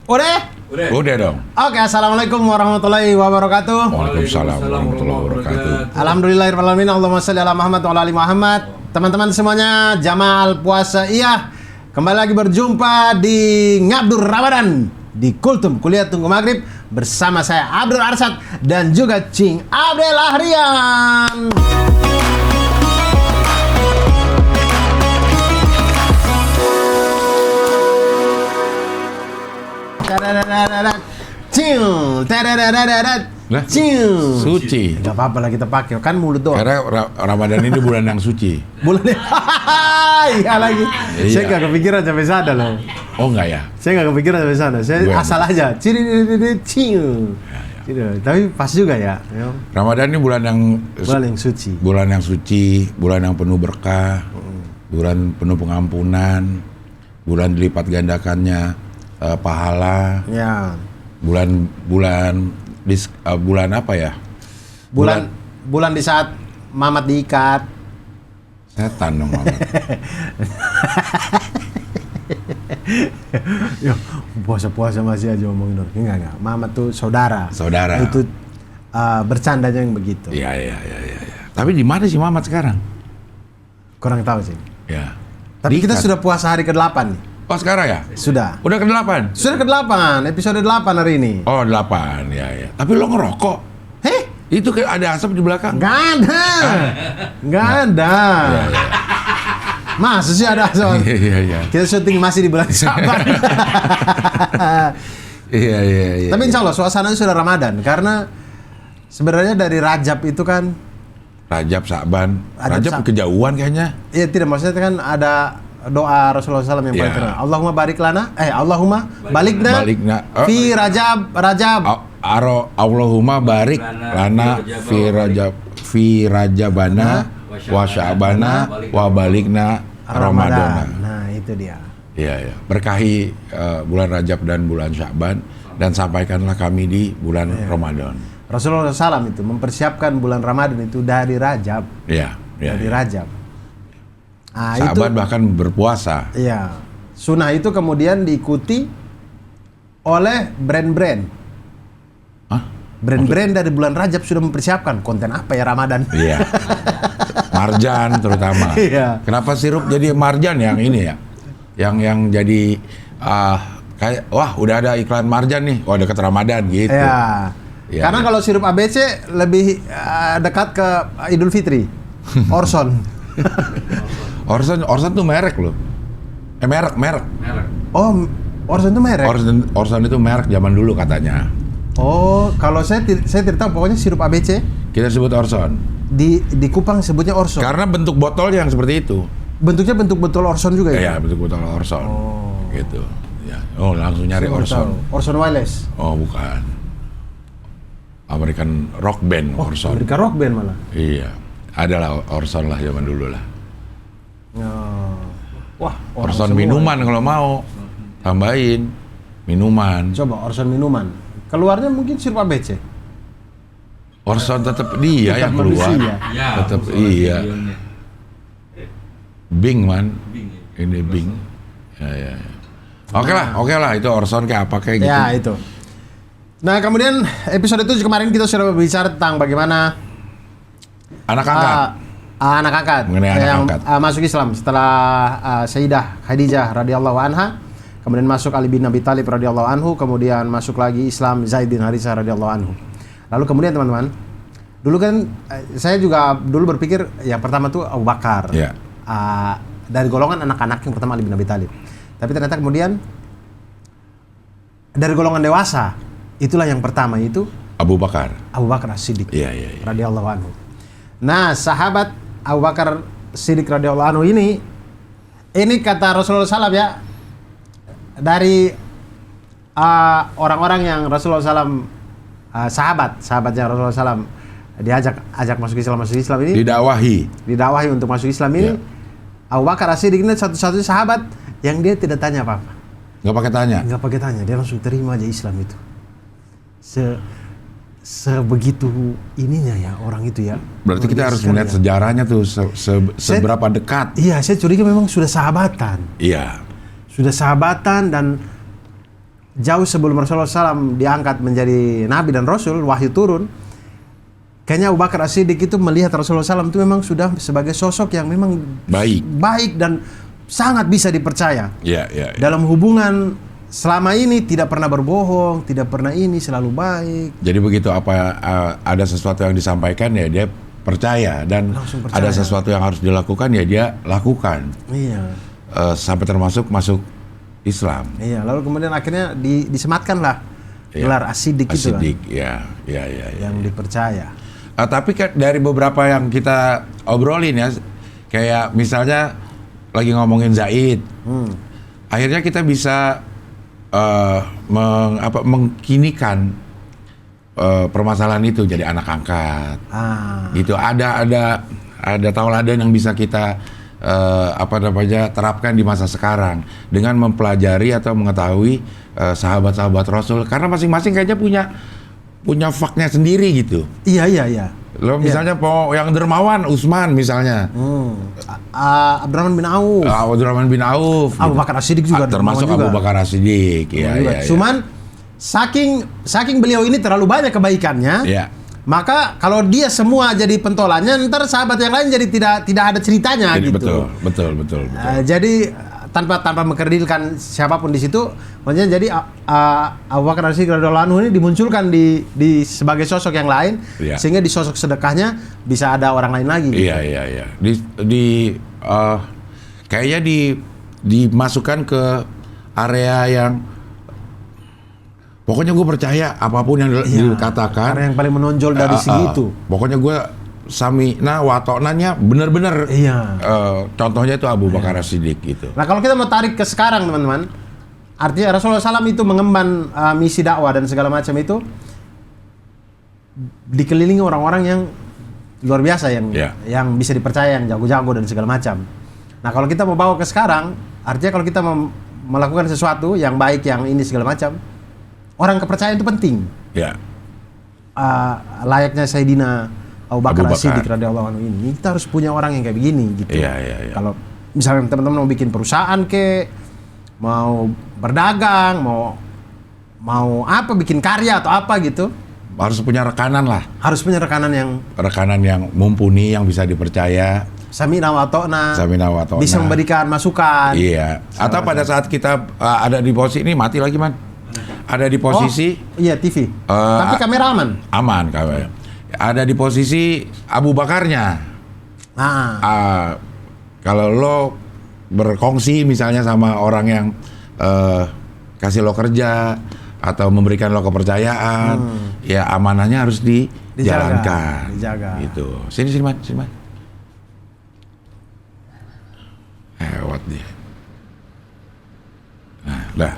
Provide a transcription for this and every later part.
Udah dong. Oke, assalamualaikum warahmatullahi wabarakatuh. Waalaikumsalam warahmatullahi wabarakatuh. Alhamdulillahirrahmanirrahim. Allahumma sholli ala Muhammad wa ala ali Muhammad. Teman-teman semuanya, jamaah puasa iya. Kembali lagi berjumpa di Ngabdur Ramadan di Kultum Kuliah Tunggu Maghrib bersama saya Abdul Arsad dan juga Cing Abdel Ahrian. Suci. Gak apa-apa lah kita pakai, kan mulut doang. Karena Ramadan ini bulan yang suci. Bulan iya lagi. Iya. Saya gak kepikiran sampai sana loh. Oh enggak ya? Saya gak kepikiran sampai sana. Saya asal aja. Tapi pas juga ya. Ramadan ini bulan yang suci. Bulan yang suci, bulan yang penuh berkah, bulan penuh pengampunan, bulan dilipat gandakannya pahala. Ya. Bulan apa ya? Bulan di saat Mamat diikat. Setan dong Mamat. Yo, puasa-puasa masih aja ngomongin orang. Enggak. Mamat tuh saudara. Saudara. Itu bercandanya yang begitu. Iya. Tapi di mana sih Mamat sekarang? Kurang tahu sih. Ya. Tapi kita sudah puasa hari ke-8 nih. Oh sekarang ya? Sudah. Udah ke-8? Sudah ke-8, episode 8 hari ini. Oh 8, ya. Tapi lo ngerokok? Heh? Itu kayak ada asap di belakang? Nggak ada. Nggak ada. Ya. Masa sih ada asap? Iya. Kita syuting masih di bulan Saban. Iya. Tapi insya Allah suasananya sudah Ramadan. Karena sebenarnya dari Rajab itu kan Rajab, Saban. Rajab kejauhan kayaknya. Iya tidak, maksudnya kan ada doa Rasulullah SAW yang paling terkenal. Allahumma barik lana, Allahumma balikna fi Rajab. Allahumma barik lana fi Rajabana wa Sya'bana wa balikna Ramadana. Nah itu dia. Iya. Berkahi bulan Rajab dan bulan Sya'ban dan sampaikanlah kami di bulan Ramadan. Rasulullah SAW itu mempersiapkan bulan Ramadan itu dari Rajab. Iya. Dari Rajab. Sahabat bahkan berpuasa. Iya. Sunnah itu kemudian diikuti oleh brand-brand. Hah? Brand-brand dari bulan Rajab sudah mempersiapkan konten apa ya Ramadan. Iya. Marjan terutama. Iya. Kenapa sirup jadi Marjan yang ini ya? Yang jadi kayak wah udah ada iklan Marjan nih. Wah dekat Ramadan gitu. Iya. Karena kalau sirup ABC lebih dekat ke Idul Fitri. Orson. Orson tuh merek loh. Merek. Oh, Orson itu merek. Orson itu merek zaman dulu katanya. Oh, kalau saya tidak tahu, pokoknya sirup ABC. Kita sebut Orson. Di Kupang sebutnya Orson. Karena bentuk botol yang seperti itu. Bentuknya bentuk botol Orson juga ya? Iya, bentuk botol Orson. Oh. Gitu. Ya. Oh, langsung nyari Orson. Orson Welles. Oh, bukan. American rock band Orson. American rock band malah. Iya. Adalah Orson lah zaman dulu lah. Wah, Orson minuman kalau mau. Tambahin minuman. Coba Orson minuman. Keluarnya mungkin sirup ABC. Orson tetap dia yang keluar. Tetap iya. Bing man. Ini Bing. Ya. Oke lah itu Orson kayak apa kayak gitu. Ya, itu. Nah, kemudian episode 7 kemarin kita sudah berbicara tentang bagaimana anak angkat mengenai anak yang angkat masuk Islam setelah Sayyidah Khadijah radhiyallahu anha, kemudian masuk Ali bin Abi Thalib radhiyallahu anhu, kemudian masuk lagi Islam Zaid bin Haritsah radhiyallahu anhu. Lalu kemudian teman-teman, dulu kan saya juga dulu berpikir yang pertama tuh Abu Bakar. Yeah. Dari golongan anak-anak yang pertama Ali bin Abi Thalib. Tapi ternyata kemudian dari golongan dewasa itulah yang pertama itu Abu Bakar As-Siddiq radhiyallahu anhu. Nah, sahabat Abu Bakar Siddiq radhiyallahu anhu ini kata Rasulullah SAW ya, dari orang-orang yang Rasulullah SAW sahabatnya Rasulullah SAW ajak masuk Islam ini, didakwahi untuk masuk Islam ini. Abu Bakar As-Siddiq ini satu-satunya sahabat yang dia tidak tanya apa-apa. Nggak pakai tanya, dia langsung terima aja Islam itu. Sebegitu ininya ya orang itu ya. Berarti kita harus melihat sejarahnya tuh seberapa dekat. Iya, saya curiga memang sudah sahabatan. Iya. Sudah sahabatan dan jauh sebelum Rasulullah SAW diangkat menjadi nabi dan rasul, wahyu turun, kayaknya Abu Bakar As-Siddiq itu melihat Rasulullah SAW itu memang sudah sebagai sosok yang memang baik dan sangat bisa dipercaya. Dalam hubungan selama ini tidak pernah berbohong, tidak pernah ini, selalu baik. Jadi begitu ada sesuatu yang disampaikan ya dia percaya, dan ada sesuatu yang harus dilakukan ya dia lakukan. Iya. Sampai termasuk masuk Islam. Iya, lalu kemudian akhirnya disematkanlah gelar As-Siddiq itu kan. Yang dipercaya. Tapi kan dari beberapa yang kita obrolin ya, kayak misalnya lagi ngomongin Zaid, akhirnya kita bisa mengkinikan permasalahan itu jadi anak angkat. Gitu. Ada tauladan yang bisa kita terapkan di masa sekarang dengan mempelajari atau mengetahui sahabat-sahabat Rasul, karena masing-masing kayaknya punya faknya sendiri gitu. Iya. Lo misalnya yang dermawan Utsman misalnya. Abdurrahman bin Auf. Abdurrahman bin Auf. Abu Bakar As-Siddiq juga termasuk Abu Bakar As-Siddiq. Iya. Cuman saking beliau ini terlalu banyak kebaikannya. Iya. Maka kalau dia semua jadi pentolannya, ntar sahabat yang lain jadi tidak ada ceritanya jadi, gitu. Betul. Jadi tanpa mengkerdilkan siapapun di situ, maksudnya jadi Abu Bakar As-Siddiq radhiyallahu anhu ini dimunculkan di sebagai sosok yang lain, sehingga di sosok sedekahnya bisa ada orang lain lagi. Gitu. Iya. Kayaknya dimasukkan ke area yang pokoknya gue percaya apapun yang dikatakan. Karena yang paling menonjol dari segi itu. Pokoknya gue samina watonanya benar-benar. Contohnya itu Abu Bakar As-Siddiq gitu. Nah kalau kita mau tarik ke sekarang teman-teman, artinya Rasulullah SAW itu mengemban misi dakwah dan segala macam itu dikelilingi orang-orang yang luar biasa, yang bisa dipercaya, yang jago-jago dan segala macam. Nah kalau kita mau bawa ke sekarang, artinya kalau kita mau melakukan sesuatu yang baik, yang ini segala macam, orang kepercayaan itu penting. Layaknya Sayyidina Abu Bakar As-Siddiq radhiyallahu anhu ini, kita harus punya orang yang kayak begini gitu. Kalau misalnya teman-teman mau bikin perusahaan mau berdagang, mau bikin karya atau apa gitu, harus punya rekanan lah. Harus punya rekanan yang mumpuni, yang bisa dipercaya. Samina wa ta'na. Bisa memberikan masukan. Iya. Atau pada saat kita ada di posisi ini, mati lagi man. Ada di posisi TV. Tapi kameraman. Aman kamera. Ada di posisi Abu Bakarnya. Kalau lo berkongsi misalnya sama orang yang kasih lo kerja atau memberikan lo kepercayaan, ya amanahnya harus dijalankan. Dijaga. Gitu. Sini man. Lewat dia. Nah, dah.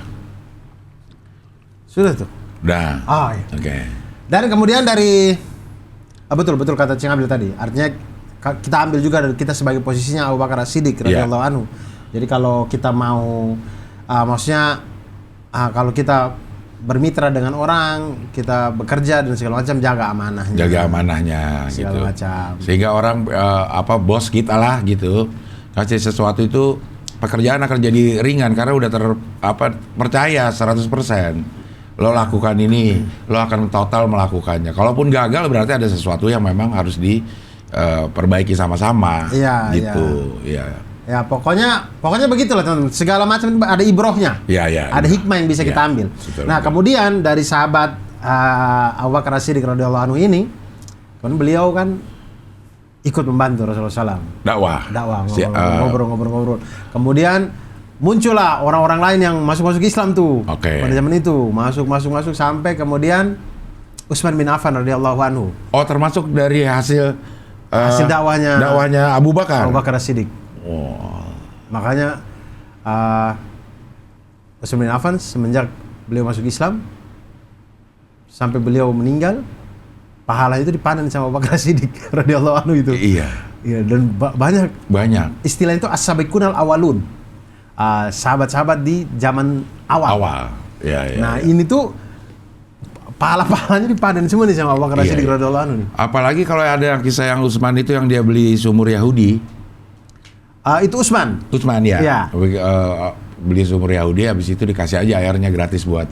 Sudah tuh. Dah. Iya. Oke. Dan kemudian betul kata Cing Abil tadi. Artinya kita ambil juga dari kita sebagai posisinya Abu Bakar As-Siddiq radhiyallahu anhu. Jadi kalau kita mau kalau kita bermitra dengan orang, kita bekerja dan segala macam, jaga amanahnya segala gitu. Macam. Sehingga orang bos kita lah gitu. Kasih sesuatu itu pekerjaan akan jadi ringan karena udah percaya 100%. Lo lakukan ini, lo akan total melakukannya. Kalaupun gagal berarti ada sesuatu yang memang harus diperbaiki sama-sama. Gitu. Ya pokoknya begitulah teman-teman. Segala macam ada ibrohnya. Ada hikmah yang bisa kita ambil. Betul. Kemudian dari sahabat Abu Bakar As-Siddiq radhiyallahu anhu ini, kan beliau kan ikut membantu Rasulullah SAW. Dakwah. Ngobrol. Kemudian muncullah orang-orang lain yang masuk Islam tuh. Pada zaman itu masuk sampai kemudian Utsman bin Affan radhiyallahu anhu. Termasuk dari hasil dakwahnya Abu Bakar As-Siddiq. Makanya Utsman bin Affan semenjak beliau masuk Islam sampai beliau meninggal, pahala itu dipanen sama Abu Bakar As-Siddiq radhiyallahu anhu itu. Iya, dan banyak istilah itu as-sabiqunal awalun. Sahabat-sahabat di zaman awal. Nah, ini tuh pahala-pahalanya dipanen semua nih sama Abu Bakar As-Siddiq radhiyallahu anhu nih. Apalagi kalau ada kisah yang Utsman itu yang dia beli sumur Yahudi. Itu Utsman ya. Beli sumur Yahudi, habis itu dikasih aja airnya gratis buat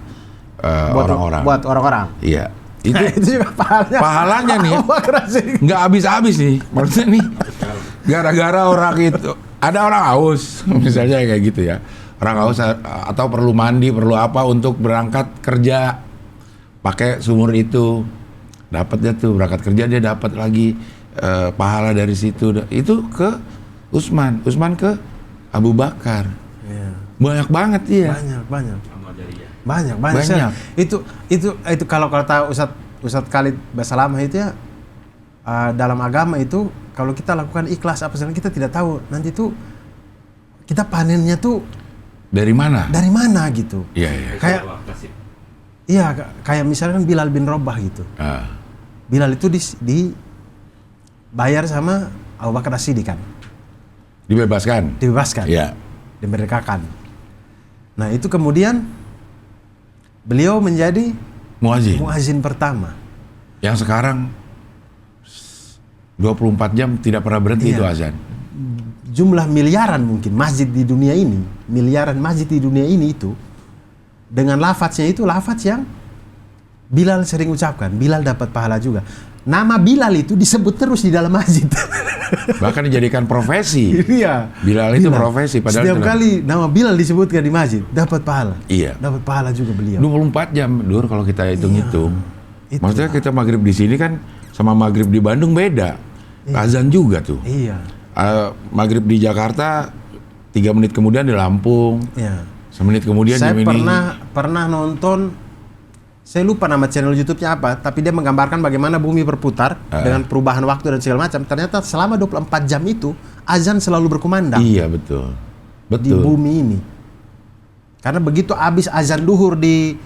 orang-orang. Buat orang-orang. Iya. Itu Itu juga pahalanya nih Abu Bakar As-Siddiq. nggak habis-habis nih. Maksudnya nih gara-gara orang itu ada orang haus misalnya kayak gitu ya. Orang haus atau perlu mandi, perlu apa untuk berangkat kerja pakai sumur itu. Dapatnya tuh berangkat kerja dia dapat lagi pahala dari situ. Itu ke Utsman ke Abu Bakar. Iya. Banyak banget iya. Banyak. Banyak. Itu kalau kata Ustadz Khalid Basalamah itu ya, dalam agama itu kalau kita lakukan ikhlas apa saja kita tidak tahu nanti tuh kita panennya tuh Dari mana? gitu. Iya. Kayak misalkan Bilal bin Rabah gitu. Bilal itu dibayar sama Abu Bakar As-Siddiq kan. Dibebaskan. Iya. Dimerdekakan. Nah itu kemudian beliau menjadi muazin pertama. Yang sekarang 24 jam tidak pernah berhenti itu azan. Jumlah miliaran mungkin masjid di dunia ini, itu dengan lafadznya itu lafadz yang Bilal sering ucapkan. Bilal dapat pahala juga. Nama Bilal itu disebut terus di dalam masjid. Bahkan dijadikan profesi. Iya. Bilal itu profesi padahal setiap kali nama Bilal disebutkan di masjid dapat pahala. Iya. Dapat pahala juga beliau. 24 jam, Dur, kalau kita hitung-hitung. Itu. Maksudnya kita maghrib di sini kan sama maghrib di Bandung beda. Azan juga tuh. Iya. Maghrib di Jakarta 3 menit kemudian di Lampung. Iya. 1 menit kemudian Saya di pernah nonton, saya lupa nama channel YouTube-nya apa, tapi dia menggambarkan bagaimana bumi berputar dengan perubahan waktu dan segala macam. Ternyata selama 24 jam itu azan selalu berkumandang. Iya, betul. Di bumi ini. Karena begitu habis azan duhur di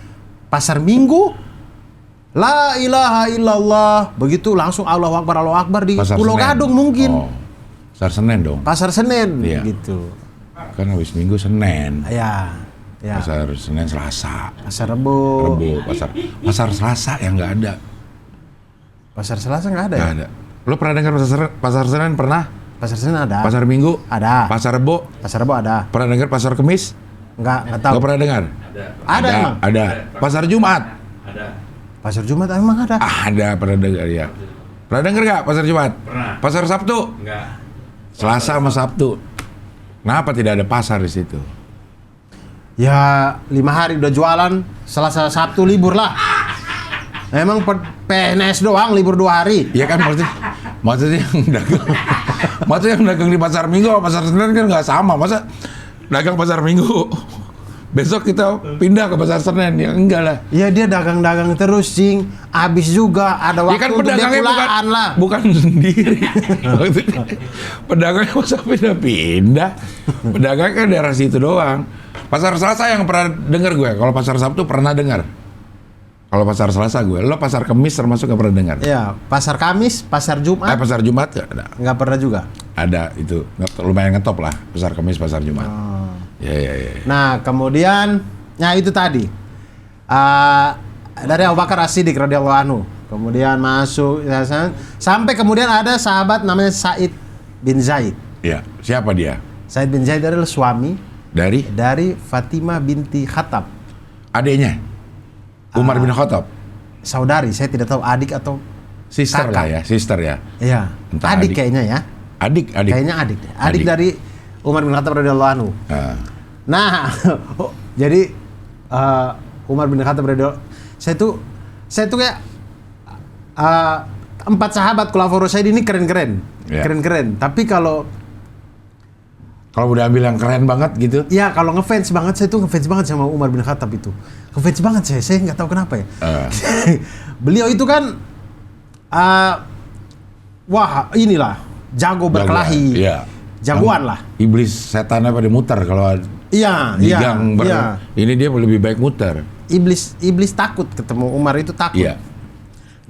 Pasar Minggu, la ilaha illallah, begitu langsung Allahu Akbar di Pasar Pulau Senen. Gadung mungkin. Pasar Senen dong. Pasar Senen Iya. gitu. Kan habis Minggu Senin. Ya. Pasar Senin Selasa. Pasar Rebo. Pasar Selasa yang nggak ada. Pasar Selasa nggak ada. Nggak ada. Lo pernah dengar pasar Senin pernah? Pasar Senen ada. Pasar Minggu ada. Pasar Rebo Pasar Rebo ada. pernah dengar? Pasar Kemis Nggak tahu. nggak pernah dengar? Ada emang. Ada. Pasar Jumat Pasar Jumat emang ada. ada, pernah dengar ya? Pernah dengar nggak pasar Jumat? Pernah. Pasar Sabtu? Enggak. Selasa sama Sabtu. Kenapa tidak ada pasar di situ? Ya 5 hari udah jualan, Selasa Sabtu libur lah. Emang PNS doang libur 2 hari. Iya kan maksudnya yang dagang di pasar Minggu sama pasar Senin kan nggak sama. Masa dagang pasar Minggu besok kita pindah ke pasar Senin? Ya enggak lah. Ya dia dagang-dagang terus, Cing. Habis juga ada Ya waktu kan untuk dia pedagangnya pulaan lah. bukan sendiri. Maksudnya, pedagangnya masa pindah-pindah. Pedagangnya kan daerah situ doang. Pasar Selasa yang pernah dengar gue. Kalau pasar Sabtu pernah dengar. Kalau pasar Selasa gue. Lo pasar Kemis termasuk gak pernah dengar? Ya, pasar Kamis, pasar Jumat. Pasar Jumat gak ada? Nggak pernah juga. Ada itu. Lumayan ngetop lah. Pasar Kemis, pasar Jumat. Ya. Nah, kemudian, itu tadi. Dari Abu Bakar As-Siddiq radhiyallahu anhu. Kemudian masuk, sampai kemudian ada sahabat namanya Sa'id bin Zaid. Ya. Siapa dia? Sa'id bin Zaid adalah suami Dari Fatimah binti Khattab. adiknya Umar bin Khattab. Saudari, saya tidak tahu adik atau Sister kakak. lah ya, sister ya. Iya, Entah adik adik. kayaknya ya. Adik. Kayaknya adik deh. Adik Adik. dari Umar bin Khattab radhiyallahu anhu. Nah, jadi Umar bin Khattab radhiyallahu, saya tuh kayak 4 sahabat Khulafaur Rasyidin ini keren-keren. Ya. Keren-keren. Tapi kalau udah ambil yang keren banget gitu. ya kalau ngefans banget, saya tuh ngefans banget sama Umar bin Khattab itu. Ngefans banget saya nggak tahu kenapa ya. Beliau itu kan wah inilah jago berkelahi. Iya. Jagoan lah. Iblis setannya pada muter kalau Iya, di iya. gang Iya. ini dia lebih baik muter. Iblis takut ketemu Umar itu takut. Iya.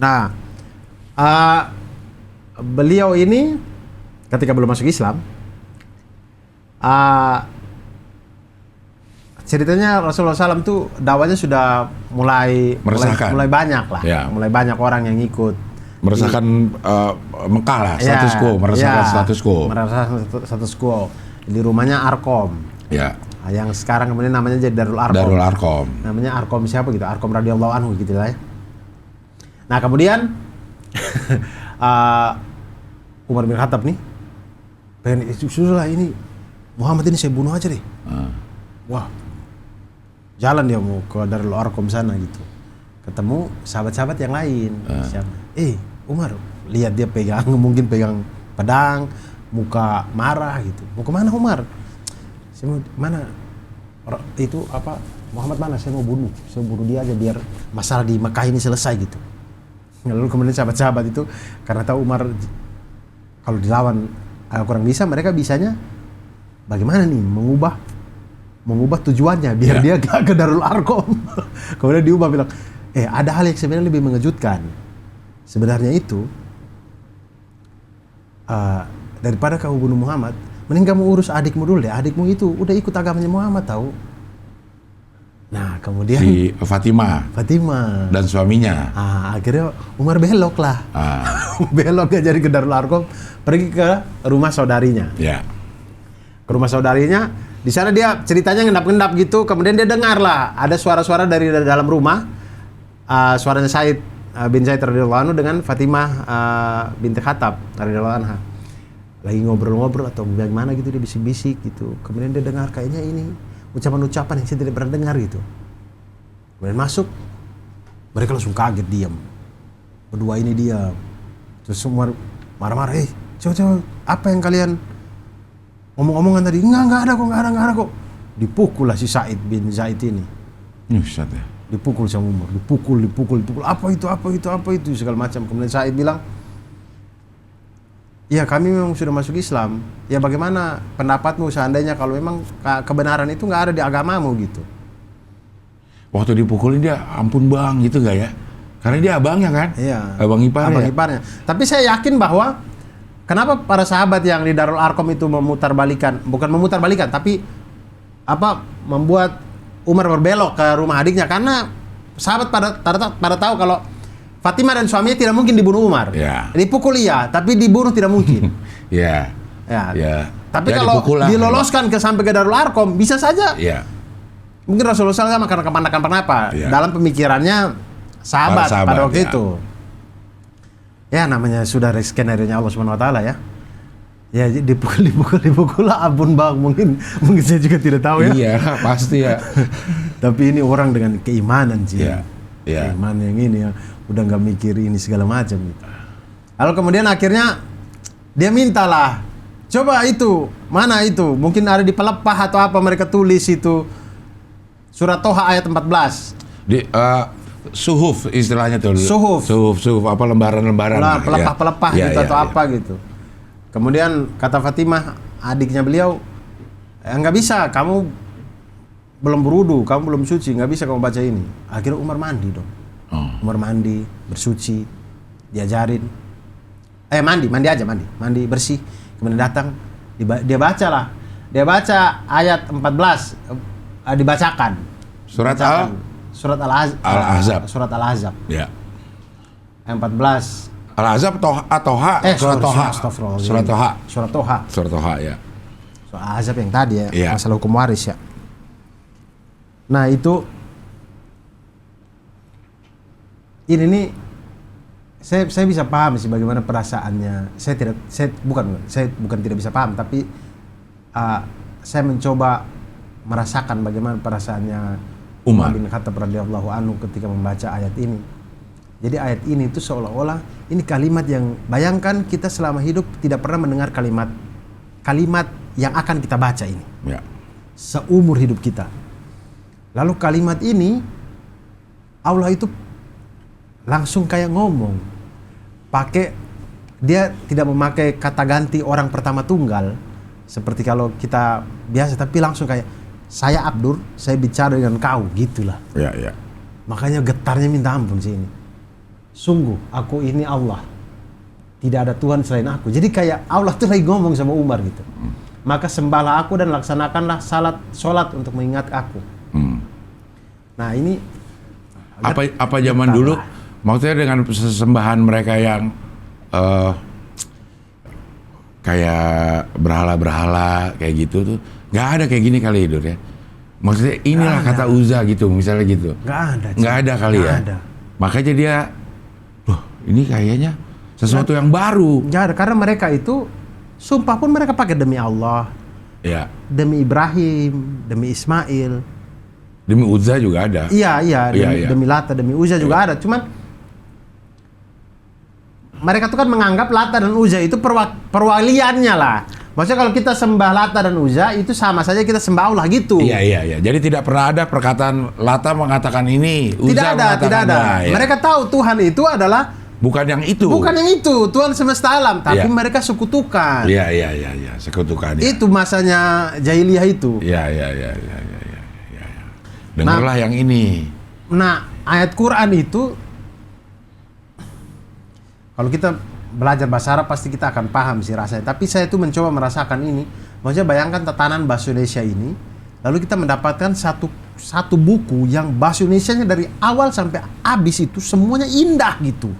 Nah, beliau ini ketika belum masuk Islam, ceritanya Rasulullah SAW tuh dakwanya sudah mulai banyak lah, Ya. mulai banyak orang yang ikut. Meresahkan Mekah lah, status quo, meresahkan status quo. Meresahkan status quo. Di rumahnya Arkom. Ya. Yang sekarang kemudian namanya jadi Darul Arqam. Darul Arqam. Namanya Arqam siapa gitu? Arqam radhiyallahu anhu gitu lah ya. Nah kemudian Umar bin Khattab nih pengen susah ini Muhammad ini saya bunuh aja deh. Wah, jalan dia mau ke Darul Arqam sana gitu. Ketemu sahabat-sahabat yang lain. Umar, lihat dia mungkin pegang pedang, muka marah gitu. Mau kemana Umar? Saya mau mana? Itu apa? Muhammad mana? Saya mau bunuh. Saya bunuh dia aja biar masalah di Mekah ini selesai gitu. Lalu kemudian sahabat-sahabat itu karena tahu Umar kalau dilawan kurang bisa, mereka bisanya bagaimana nih mengubah tujuannya biar dia gak ke Darul Arqam. Kemudian diubah bilang, ada hal yang sebenarnya lebih mengejutkan. Sebenarnya itu daripada kamu bunuh Muhammad, mending kamu urus adikmu dulu deh. Adikmu itu udah ikut agamanya Muhammad tahu. Nah kemudian si Fatimah dan suaminya. Akhirnya Umar belok lah. Belok gak jadi ke Darul Arqam, pergi ke rumah saudarinya. Ya. Ke rumah saudarinya, di sana dia ceritanya ngendap-ngendap gitu. Kemudian dia dengar lah ada suara-suara dari dalam rumah. Suaranya Said bin Zaid radhiyallahu anhu dengan Fatimah binti Khattab radhiyallahu anha. Lagi ngobrol-ngobrol atau bagaimana gitu, dia bisik-bisik gitu. Kemudian dia dengar kayaknya ini ucapan-ucapan yang saya tidak pernah dengar gitu. Kemudian masuk, mereka langsung kaget, diam. Berdua ini diam. Terus semua marah-marah, coba apa yang kalian ngomong-ngomongan tadi? Enggak ada kok. Dipukul lah si Said bin Zaid ini. Ustaz ya. Dipukul sama Umar, dipukul. Apa itu segala macam. Kemudian Said bilang, ya kami memang sudah masuk Islam. Ya bagaimana pendapatmu seandainya kalau memang kebenaran itu nggak ada di agamamu gitu. Waktu dipukulin dia, ampun bang gitu nggak ya? Karena dia abangnya kan? Iya. Abang iparnya. Tapi saya yakin bahwa kenapa para sahabat yang di Darul Arqam itu bukan memutarbalikkan, tapi membuat Umar berbelok ke rumah adiknya, karena sahabat pada tahu kalau Fatimah dan suaminya tidak mungkin dibunuh Umar. Ya. Dipukul iya, tapi dibunuh tidak mungkin. Ya. Tapi ya, kalau diloloskan sampai ke Darul Arqam, bisa saja. Ya. Mungkin Rasulullah SAW karena kepanakan kenapa? Ya. Dalam pemikirannya sahabat pada waktu itu. Ya namanya sudah skenario-nya Allah Subhanahu wa taala ya. Ya dipukul lah, ampun bang, mungkin saya juga tidak tahu ya. Iya, pasti ya. Tapi ini orang dengan keimanan sih. Iya. Keimanan yang ini ya, udah nggak mikir ini segala macam gitu. Lalu kemudian akhirnya dia mintalah, coba itu, mana itu? Mungkin ada di pelepah atau apa mereka tulis itu. Surat Toha ayat 14. Di suhuf istilahnya tuh. Suhuf apa lembaran-lembaran pelepah-pelepah gitu atau apa gitu. Kemudian kata Fatimah, adiknya beliau, nggak bisa, kamu belum berudu, kamu belum suci, nggak bisa kamu baca ini. Akhirnya Umar mandi dong. Umar mandi, bersuci, diajarin. Mandi bersih. Kemudian datang, dia baca ayat 14, dibacakan. Surat Al-Ahzab. Surat Al-Ahzab. Ya. Ayat 14. Al-Ahzab Toha. Surat Toha. Surat Toha ya. Soal azab yang tadi ya, yeah. Masalah hukum waris ya. Nah itu ini nih saya bisa paham sih bagaimana perasaannya. Saya bukan tidak bisa paham, tapi saya mencoba merasakan bagaimana perasaannya Umar bin Khattab radhiyallahu anhu ketika membaca ayat ini. Jadi ayat ini itu seolah-olah ini kalimat yang, bayangkan kita selama hidup tidak pernah mendengar kalimat yang akan kita baca ini. Ya. Seumur hidup kita. Lalu kalimat ini Allah itu langsung kayak ngomong. Dia tidak memakai kata ganti orang pertama tunggal seperti kalau kita biasa, tapi langsung kayak saya Abdur, saya bicara dengan kau, gitulah. Ya. Makanya getarnya minta ampun sih ini. Sungguh aku ini Allah, tidak ada Tuhan selain aku. Jadi kayak Allah tuh lagi ngomong sama Umar gitu. Maka sembahlah aku dan laksanakanlah sholat untuk mengingat aku. Nah ini apa zaman dulu maksudnya dengan sesembahan mereka yang kayak berhala-berhala kayak gitu tuh nggak ada kayak gini kali hidup ya. Maksudnya inilah kata Uzza gitu, misalnya gitu. Nggak ada. Nggak ada kali Nggak ya. ada. Makanya dia, loh ini kayaknya sesuatu yang baru. Nggak ada, karena mereka itu sumpah pun mereka pakai demi Allah, Ya, demi Ibrahim, demi Ismail. demi Uzza juga ada. Iya, Iya. demi Lata, demi Uzza juga ada. Cuman mereka tuh kan menganggap Lata dan Uzza itu perwaliannya lah. Maksudnya kalau kita sembah Lata dan Uzza itu sama saja kita sembah Allah gitu. Iya. Jadi tidak pernah ada perkataan Lata mengatakan ini, Uzza Tidak ada. Ya. Mereka tahu Tuhan itu adalah Bukan yang itu. bukan yang itu, Tuhan semesta alam, tapi Iya. mereka sekutukan. Iya. Sekutukannya. Itu masanya jahiliyah itu. Iya. Dengarlah yang ini. Nah, ayat Quran itu kalau kita belajar bahasa Arab pasti kita akan paham sih rasanya. Tapi saya tuh mencoba merasakan ini. Maksudnya bayangkan tatanan bahasa Indonesia ini, lalu kita mendapatkan satu buku yang bahasa Indonesianya dari awal sampai habis itu semuanya indah gitu.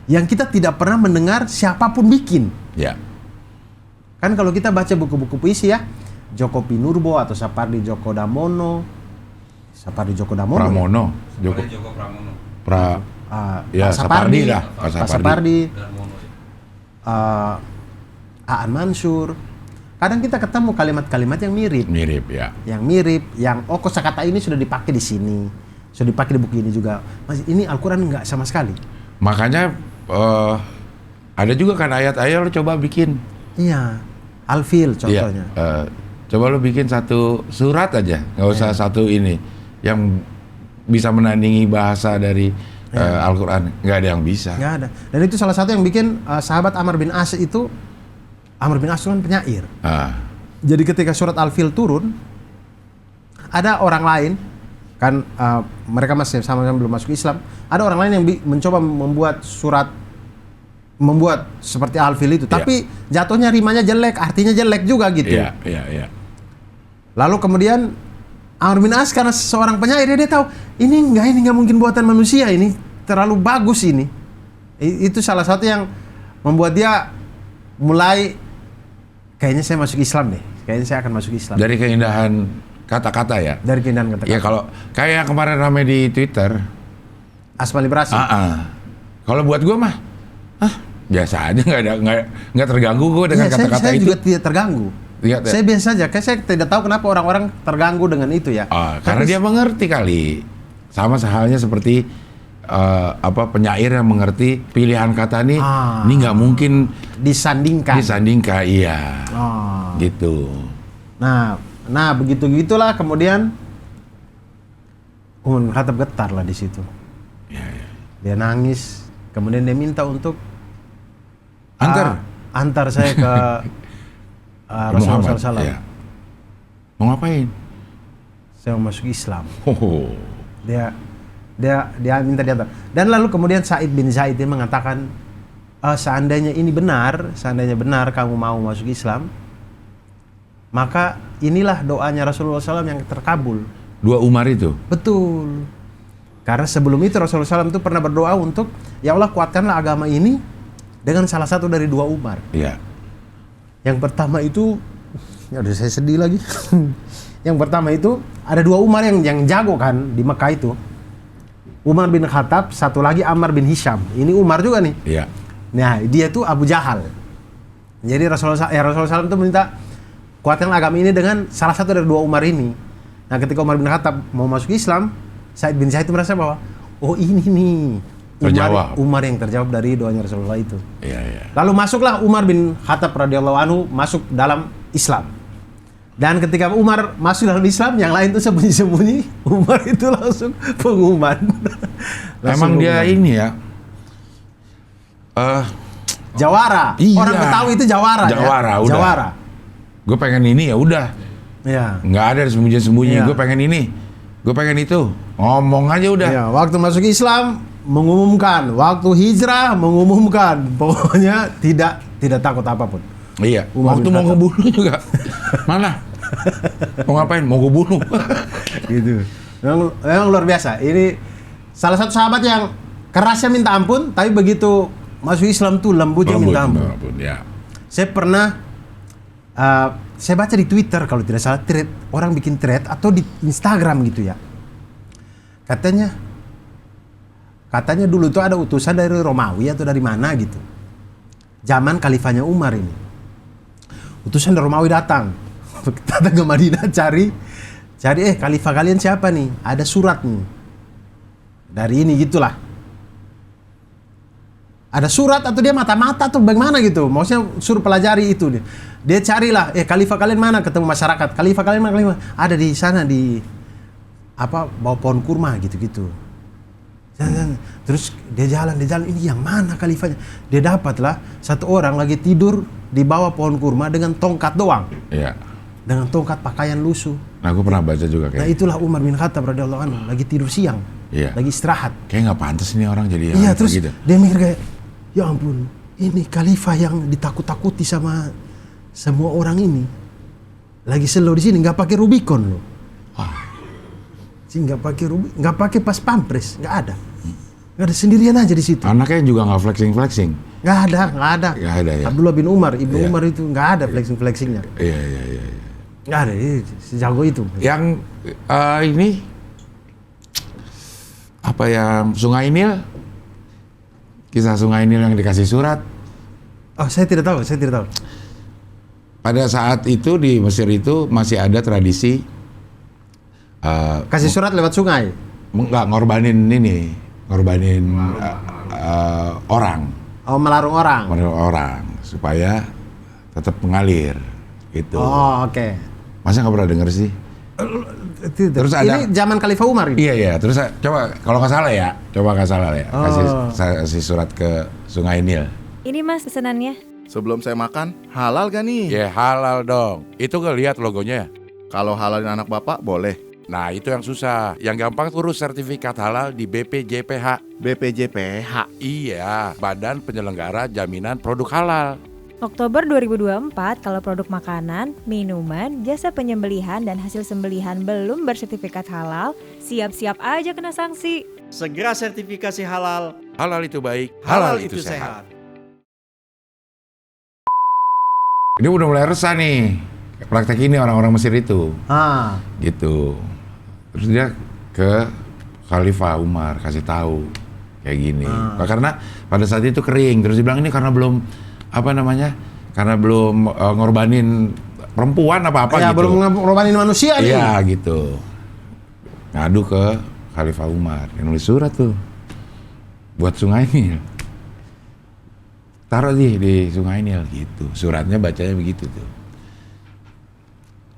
Yang kita tidak pernah mendengar siapapun bikin. Ya. Kan kalau kita baca buku-buku puisi ya, Joko Pinurbo atau Sapardi Djoko Damono. Pramono. Joko Pramono. Ya, Pak Sapardi Sapardi lah. Pak Sapardi, Aan Mansur. Kadang kita ketemu kalimat-kalimat yang mirip. Mirip ya. Yang kosakata ini sudah dipakai di sini, sudah dipakai di buku ini juga. Mas, ini Al-Quran nggak sama sekali. Makanya ada juga kan ayat-ayat lo coba bikin. Iya, Al-Fil contohnya. Iya, coba lo bikin satu surat aja, nggak usah satu ini yang bisa menandingi bahasa dari Al-Quran. Nggak ada yang bisa. Nggak ada. Dan itu salah satu yang bikin sahabat Amr bin As itu, Amr bin As kan penyair. Jadi ketika surat Al-Fil turun, ada orang lain kan mereka masih sama-sama belum masuk Islam. Ada orang lain yang mencoba membuat seperti Al-Fil itu, tapi jatuhnya rimanya jelek, artinya jelek juga gitu. Iya. Lalu kemudian Amr bin As karena seorang penyair dia tahu ini nggak mungkin buatan manusia, ini terlalu bagus ini. Itu salah satu yang membuat dia mulai kayaknya saya masuk Islam deh. Kayaknya saya akan masuk Islam. Dari keindahan kata-kata ya. Dari keindahan kata-kata. Ya kalau kayak yang kemarin ramai di Twitter. Asma Liberasi. Kalau buat gue mah, biasa aja, nggak terganggu gue dengan kata-kata saya itu. juga tidak terganggu. Saya biasa aja. Kayak saya tidak tahu kenapa orang-orang terganggu dengan itu ya. Karena dia mengerti kali. Sama halnya seperti penyair yang mengerti pilihan kata ini nggak mungkin disandingkan. Iya. Gitu. Nah begitulah kemudian Umar bin Khattab getar lah di situ. Ya. Dia nangis, kemudian dia minta untuk antar saya ke Rasulullah SAW. Ya. Mau ngapain? Saya mau masuk Islam. Dia Dia minta diantar. Dan lalu kemudian Sa'id bin Zaid dia mengatakan, seandainya benar kamu mau masuk Islam, maka inilah doanya Rasulullah SAW yang terkabul. Dua Umar itu? Betul. Karena sebelum itu Rasulullah SAW itu pernah berdoa untuk, ya Allah kuatkanlah agama ini dengan salah satu dari dua Umar. Iya. Yang pertama itu, ya udah saya sedih lagi. Yang pertama itu ada dua Umar yang jago kan di Mekah itu. Umar bin Khattab, satu lagi Ammar bin Hisham. Ini Umar juga nih. Iya. Nah, dia tuh Abu Jahal. Jadi Rasulullah SAW itu minta kuatkan agama ini dengan salah satu dari dua Umar ini. Nah, ketika Umar bin Khattab mau masuk Islam, Sa'id bin Zaid itu merasa bahwa ini nih Umar yang terjawab dari doanya Rasulullah itu. Iya. Lalu masuklah Umar bin Khattab radhiyallahu anhu masuk dalam Islam. Dan ketika Umar masuk dalam Islam, yang lain itu sembunyi-sembunyi, Umar itu langsung pengumuman. Emang dia ini ya, jawara. Iya. Orang Betawi itu jawara. Jawara, ya? udah. Jawara. Gue pengen ini ya udah. Iya. Nggak ada sembunyi-sembunyi. Iya. Gue pengen ini, gue pengen itu. Ngomong aja udah. Iya, waktu masuk Islam mengumumkan, waktu hijrah mengumumkan, pokoknya tidak takut apapun. Iya. Umar Waktu bin mau Khattab. ngebunuh juga. Mana? Mau ngapain? Mau gue bunuh. Gitu. Memang luar biasa. Ini salah satu sahabat yang kerasnya minta ampun, tapi begitu masuk Islam tuh lembutnya minta ampun. Ya. Saya pernah saya baca di Twitter kalau tidak salah thread, orang bikin thread atau di Instagram gitu ya. Katanya dulu tuh ada utusan dari Romawi atau dari mana gitu. Zaman khalifahnya Umar ini. Utusan dari Romawi datang ke Madinah cari khalifah kalian siapa nih? Ada surat nih. Dari ini gitulah. Ada surat atau dia mata-mata atau bagaimana gitu. Maksudnya suruh pelajari itu dia. Dia carilah, khalifah kalian mana? Ketemu masyarakat. Khalifah kalian mana? Khalifah? Ada di sana di bawah pohon kurma gitu-gitu. Terus dia jalan, ini yang mana khalifahnya? Dia dapatlah satu orang lagi tidur di bawah pohon kurma dengan tongkat doang. Iya. Dengan tongkat pakaian lusuh. Nah, aku pernah baca juga kayak. Nah, itulah Umar bin Khattab radhiyallahu anhu lagi tidur siang. Iya. Lagi istirahat. Kayak nggak pantas nih orang jadi Iya, terus gitu. dia mikir kayak, ya ampun, ini khalifah yang ditakut-takuti sama semua orang ini. Lagi slow di sini, nggak pakai Rubicon loh. Nggak pakai pas pampres, nggak ada. Nggak ada, sendirian aja di situ. Anaknya juga nggak flexing. Nggak ada. Ya. Abdullah bin Umar, ibnu Umar itu nggak ada flexingnya. Iya. Nggak ada, sejago itu. Yang ini apa yang Sungai Nil? Kisah Sungai Nil yang dikasih surat. Oh, saya tidak tahu. Pada saat itu di Mesir itu masih ada tradisi kasih surat lewat sungai. nggak ngorbanin orang. Oh, melarung orang. Supaya tetap mengalir gitu. Oh, oke. Masa nggak pernah denger sih? Terus ada ini zaman Khalifah Umar ini. Iya. Terus coba kalau nggak salah ya, kasih surat ke Sungai Nil. Ini Mas pesanannya. Sebelum saya makan, halal gak nih? Ya halal dong. Itu nggak lihat logonya. Kalau halalin anak bapak, boleh. Nah itu yang susah. Yang gampang urus sertifikat halal di BPJPH. BPJPH. Iya, Badan Penyelenggara Jaminan Produk Halal. Oktober 2024, kalau produk makanan, minuman, jasa penyembelihan, dan hasil sembelihan belum bersertifikat halal, siap-siap aja kena sanksi. Segera sertifikasi halal. Halal itu baik, Halal itu sehat. Ini udah mulai resah nih praktek ini orang-orang Mesir itu. Gitu. Terus dia ke Khalifah Umar kasih tahu kayak gini. Karena pada saat itu kering. Terus dia bilang ini karena belum ngorbanin perempuan apa-apa ya, gitu. Belum ngorbanin manusia nih. Iya gitu. Ngadu ke Khalifah Umar. Yang nulis surat tuh buat Sungai Nil. Taruh di Sungai Nil gitu. Suratnya bacanya begitu tuh.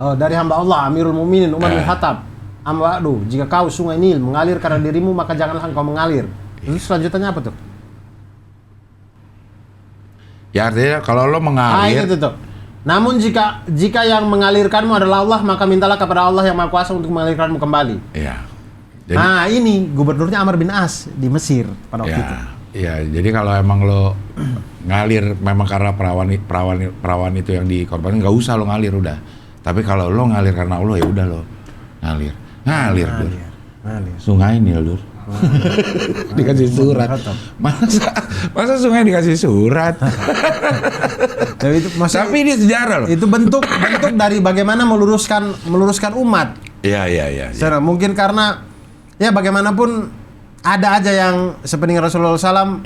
Oh, dari hamba Allah Amirul Mukminin Umar bin Khattab. Amba'du, jika kau Sungai Nil mengalir karena dirimu, maka janganlah engkau mengalir. Terus selanjutnya apa tuh? Ya artinya kalau lo mengalir. Itu tuh. Namun jika yang mengalirkanmu adalah Allah, maka mintalah kepada Allah yang Maha Kuasa untuk mengalirkanmu kembali. Iya. Nah ini gubernurnya Amr bin As di Mesir pada waktu itu. Iya, jadi kalau emang lo ngalir memang karena perawan itu yang dikorbanin, nggak usah lo ngalir udah. Tapi kalau lo ngalir karena Allah ya udah lo ngalir. Ngalir. Sungai Nil, Dur. Dikasih surat. Masa sungai dikasih surat? Tapi ini sejarah loh. Itu bentuk dari bagaimana meluruskan umat. Iya. Mungkin karena ya bagaimanapun ada aja yang sepeninggal Rasulullah SAW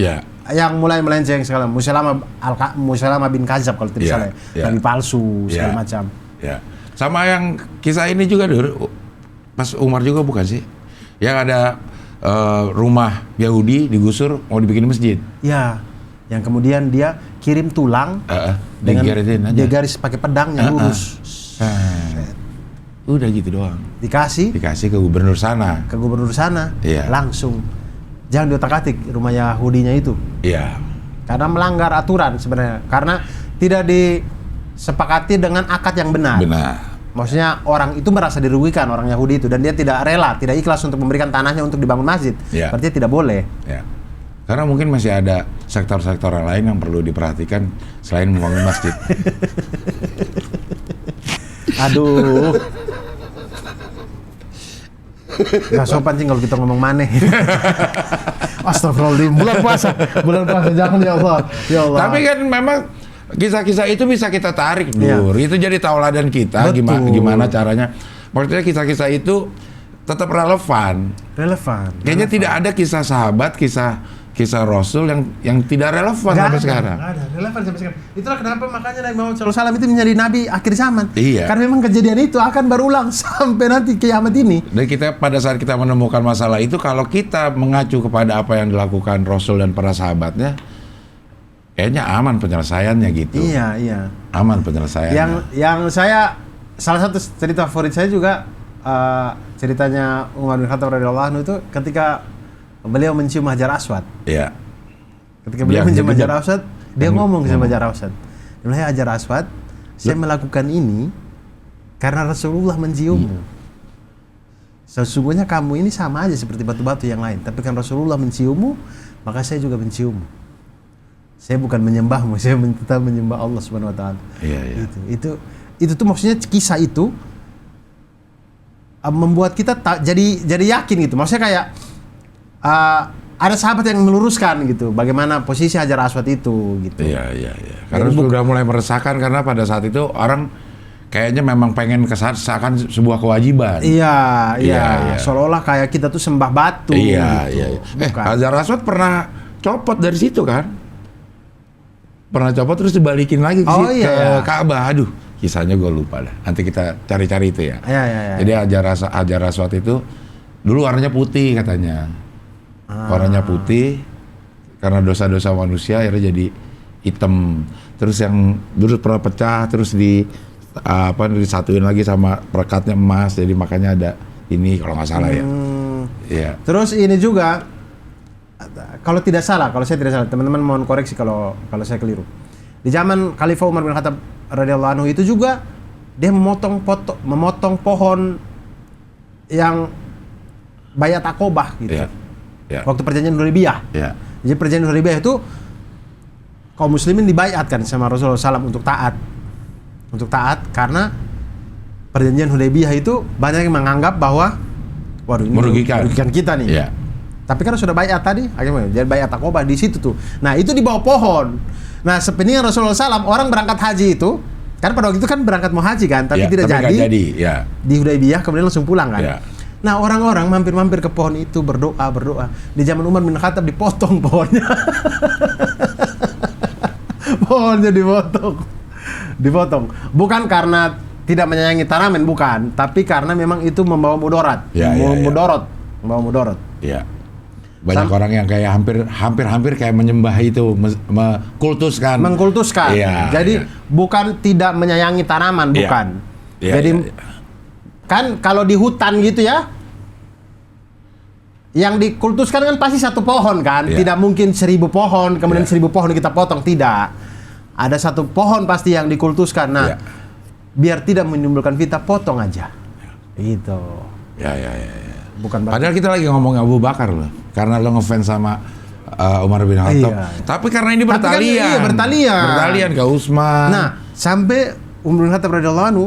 yang mulai melenceng segala. Musailama bin Kadzab kalau tidak salah. Nabi palsu segala macam. Ya. Sama yang kisah ini juga Dur. Pas Umar juga bukan sih? Yang ada rumah Yahudi digusur mau dibikin masjid. Ya, yang kemudian dia kirim tulang dengan dia garis pakai pedang yang lurus. Udah gitu doang. Dikasih ke gubernur sana. Iya. Langsung. Jangan diotak-atik rumah Yahudinya itu. Iya. Karena melanggar aturan sebenarnya. Karena tidak disepakati dengan akad yang benar. Maksudnya orang itu merasa dirugikan, orang Yahudi itu, dan dia tidak rela, tidak ikhlas untuk memberikan tanahnya untuk dibangun masjid. Berarti tidak boleh. Ya. Karena mungkin masih ada sektor-sektor lain yang perlu diperhatikan selain membangun masjid. Aduh. Gak sopan sih kalau kita ngomong maneh. Astagfirullahaladzim. Bulan puasa jangan ya Allah. Tapi kan memang Kisah-kisah itu bisa kita tarik, Iya. Dur. Itu jadi tauladan kita Betul. gimana caranya. Maksudnya kisah-kisah itu tetap relevan. Relevan. Kayaknya tidak ada kisah sahabat, kisah Rasul yang tidak relevan sampai sekarang. Nggak ada, relevan sampai sekarang. Itulah kenapa makanya Nabi Muhammad SAW itu menjadi Nabi akhir zaman. Iya. Karena memang kejadian itu akan berulang sampai nanti kiamat ini. Dan kita pada saat kita menemukan masalah itu, kalau kita mengacu kepada apa yang dilakukan Rasul dan para sahabatnya, kayaknya aman penyelesaiannya gitu. Iya, iya. Aman penyelesaiannya. Yang saya salah satu cerita favorit saya juga ceritanya Umar bin Khattab radhiyallahu anhu itu ketika beliau mencium Hajar Aswad. Iya. Ketika beliau mencium jadi- Hajar Aswad, dia ngomong sama Hajar Aswad. Dia bilang, "Hai Hajar Aswad, saya melakukan ini karena Rasulullah menciummu. Sesungguhnya kamu ini sama aja seperti batu-batu yang lain, tapi kan Rasulullah menciummu, maka saya juga menciummu. Saya bukan menyembahmu, saya tetap menyembah Allah Subhanahu wa taala." Iya, iya. Itu tuh maksudnya kisah itu membuat kita jadi yakin gitu. Maksudnya kayak ada sahabat yang meluruskan gitu bagaimana posisi Hajar Aswad itu gitu. Iya. Karena sudah mulai meresahkan karena pada saat itu orang kayaknya memang pengen seakan sebuah kewajiban. Iya. Seolah-olah kayak kita tuh sembah batu. Iya. Bukan. Hajar Aswad pernah copot dari situ kan? Pernah copot terus dibalikin lagi ke Ka'bah. Aduh, kisahnya gue lupa dah. Nanti kita cari-cari itu ya. Iya. Jadi Hajar Aswad itu dulu warnanya putih katanya. Warnanya putih karena dosa-dosa manusia akhirnya jadi hitam. Terus yang dulu pernah pecah terus disatuin lagi sama perekatnya emas. Jadi makanya ada ini kalau nggak salah ya. Iya. Terus ini juga kalau saya tidak salah, teman-teman mohon koreksi kalau saya keliru. Di zaman Khalifah Umar bin Khattab radhiyallahu anhu itu juga dia memotong pohon yang Bayat Aqobah gitu. Iya. Waktu perjanjian Hudaybiyah. Iya. Jadi perjanjian Hudaybiyah itu kaum muslimin dibaiatkan sama Rasulullah SAW untuk taat. Untuk taat karena perjanjian Hudaybiyah itu banyak yang menganggap bahwa waduh ini merugikan kita nih. Iya. Tapi kan sudah baiat tadi, akhirnya jadi Bayat Aqobah di situ tuh. Nah, itu di bawah pohon. Nah, sepeninggal Rasulullah SAW orang berangkat haji itu, kan pada waktu itu kan berangkat mau haji kan, tapi tidak nggak jadi. Ya. Di Hudaybiyah kemudian langsung pulang kan. Ya. Nah, orang-orang mampir-mampir ke pohon itu berdoa. Di zaman Umar bin Khattab dipotong pohonnya. Pohonnya dipotong. Bukan karena tidak menyayangi tanaman, bukan, tapi karena memang itu membawa mudarat. Membawa mudarat. Iya. Banyak orang yang kayak hampir kayak menyembah itu, mengkultuskan. Iya, jadi bukan tidak menyayangi tanaman, bukan. Iya, Jadi kan kalau di hutan gitu ya, yang dikultuskan kan pasti satu pohon kan, tidak mungkin 1000 pohon kemudian 1000 pohon kita potong, tidak. Ada satu pohon pasti yang dikultuskan. Nah, biar tidak menimbulkan fitnah, potong aja. Gitu. Ya. Bukan Padahal kita lagi ngomong Abu Bakar loh, karena lo ngefans sama Umar bin Khattab. Iya. Tapi karena ini Tapi kan bertalian. Bertalian ke Utsman. Nah, sampai Umar bin Khattab radhiyallahu anhu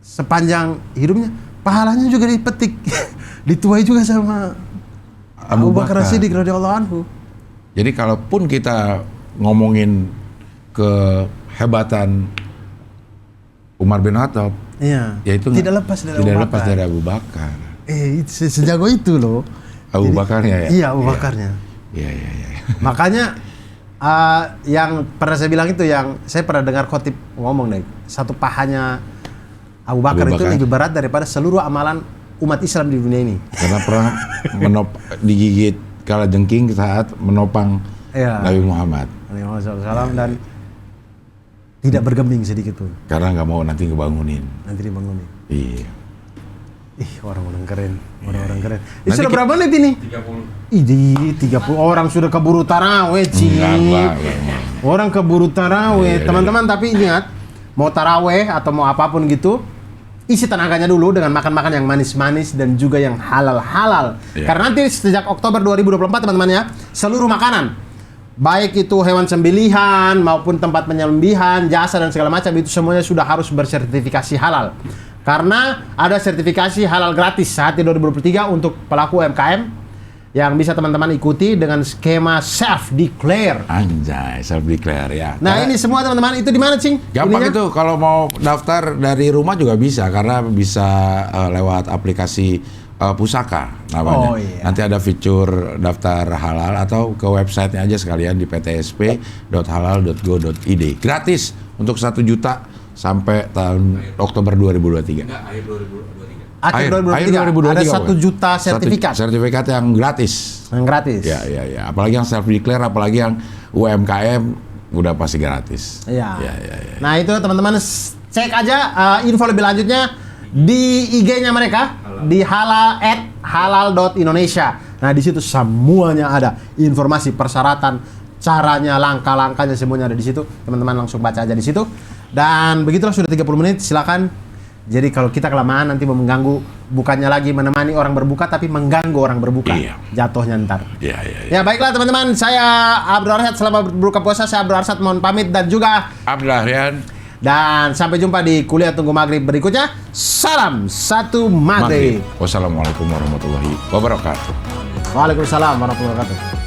sepanjang hidupnya pahalanya juga dipetik, dituai juga sama Abu Bakar As-Siddiq radhiyallahu anhu. Jadi kalaupun kita ngomongin kehebatan Umar bin Khattab, ya itu tidak lepas dari Abu Bakar. Sejago itu loh. Abu Bakarnya ya. Iya, Abu Bakarnya. Iya. Makanya yang pernah saya bilang itu, yang saya pernah dengar khotib ngomong deh, satu pahanya Abu Bakar itu lebih berat daripada seluruh amalan umat Islam di dunia ini. Karena pernah digigit kalajengking saat menopang Nabi Muhammad SAW dan tidak bergeming sedikit pun. Karena nggak mau nanti ngebangunin. Nanti dibangunin. Iya. Orang-orang keren. Orang-orang keren. Sudah berapa menit ini? 30. 30 orang sudah keburu taraweh, Orang keburu taraweh. Teman-teman, tapi ingat, mau taraweh atau mau apapun gitu, isi tenaganya dulu dengan makan-makan yang manis-manis dan juga yang halal-halal. Karena nanti sejak Oktober 2024 teman-teman ya, seluruh makanan, baik itu hewan sembelihan maupun tempat penyembelihan, jasa dan segala macam, itu semuanya sudah harus bersertifikasi halal. Karena ada sertifikasi halal gratis saat di 2023 untuk pelaku UMKM yang bisa teman-teman ikuti dengan skema self declare. Anjay, self declare ya. Nah, ini semua teman-teman itu di mana, Cing? Gampang Ininya? itu, kalau mau daftar dari rumah juga bisa karena bisa lewat aplikasi pusaka namanya. Oh, iya. Nanti ada fitur daftar halal atau ke websitenya aja sekalian di ptsp.halal.go.id. Gratis untuk 1 juta sampai tahun Oktober 2023. Akhir Akhir 2023 ada 1 bukan? juta sertifikat Sertifikat yang gratis. yang gratis. Ya. Apalagi yang self declare, apalagi yang UMKM udah pasti gratis. Iya. Ya. Nah, itu teman-teman cek aja info lebih lanjutnya di IG-nya mereka di halal@halal.indonesia. Nah, di situ semuanya ada informasi persyaratan, caranya, langkah-langkahnya semuanya ada di situ. Teman-teman langsung baca aja di situ. Dan begitulah sudah 30 menit, silakan. Jadi kalau kita kelamaan nanti mengganggu, bukannya lagi menemani orang berbuka tapi mengganggu orang berbuka. Iya. Jatuhnya ntar. Ya. Ya baiklah teman-teman, saya Abdul Arsyad, selamat berbuka puasa. Saya Abdul Arsyad mohon pamit dan juga Abdul Aryan. dan sampai jumpa di kuliah tunggu maghrib berikutnya. Salam satu maghrib. Wassalamualaikum warahmatullahi wabarakatuh. Waalaikumsalam warahmatullahi wabarakatuh.